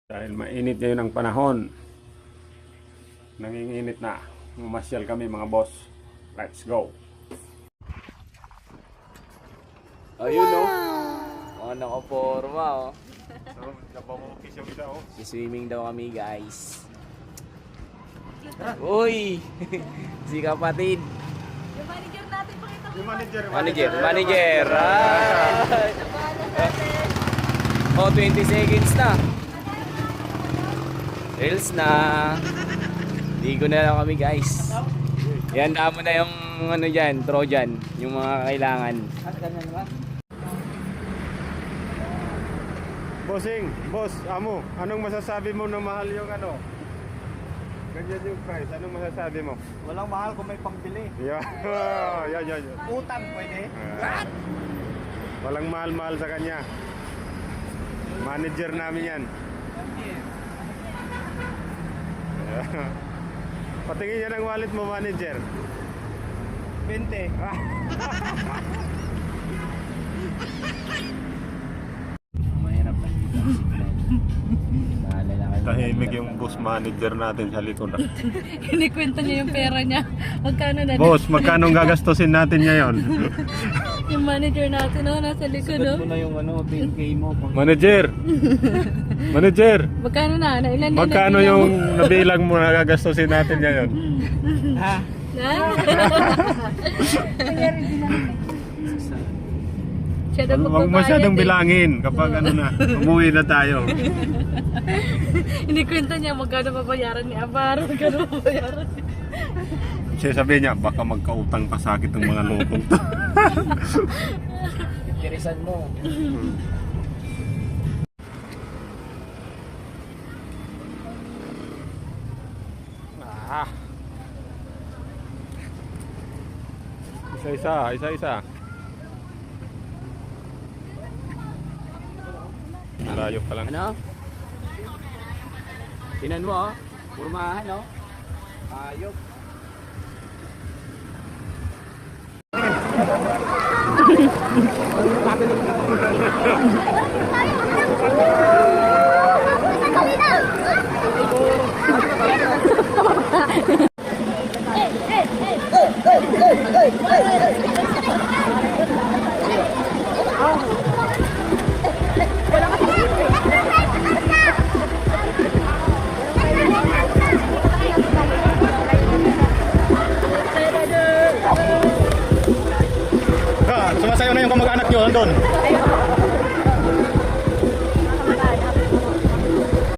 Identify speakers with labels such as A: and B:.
A: Dahil mainit ngayon ang panahon. Nanginginit na. Mamasyal kami mga boss. Let's go.
B: Ayun o. Mga nakaporma o. Swimming daw kami guys. Uy! Si kapatid.
C: Yung manager natin, pakita mo.
A: Yung manager.
B: Manager. Oh, 20 seconds na. Reels na. Ligo na lang kami guys. Yan, damo na yung ano dyan, Trojan. Yung mga kailangan.
A: Bossing, boss, amo, anong masasabi mo na mahal yung ano? Ganyan yung price, anong masasabi mo?
D: Walang mahal kung may pangbili.
A: Yeah. yan.
D: Utang pwede.
A: Walang mahal-mahal sa kanya. Manager namin yan. Patingin niya ng wallet mo, manager.
D: 20.
B: Mahirap na dito. Naalala kayo.
A: Tahimik yung boss manager natin sa likod.
C: Kinikwenta niya yung pera niya. Magkano na
A: Boss, magkano gagastusin natin ngayon?
C: yung manager natin, oh, nasa likod,
B: Sagat
C: oh.
B: mo na yung ano, 10K mo.
A: Manager! Manager!
C: Magkano na? Ilan na
A: Magkano
C: nabilang
A: yung nabilang mo na gagastusin natin ngayon?
D: Ha?
C: Ha? Siya daw
A: Huwag
C: magbabayad,
A: masyadong
C: eh.
A: bilangin kapag ano na, umuwi na tayo.
C: Inikwenta niya magkano babayaran ni Abar, magkano babayaran niya.
A: Kasi sabi niya, baka magkautang pa sa akin ng mga lutong to.
B: Tirisan mo.
A: Ah. Isa-isa. Malayo pa lang.
B: Ano? Tinan mo oh. Purmahan oh. Ayok.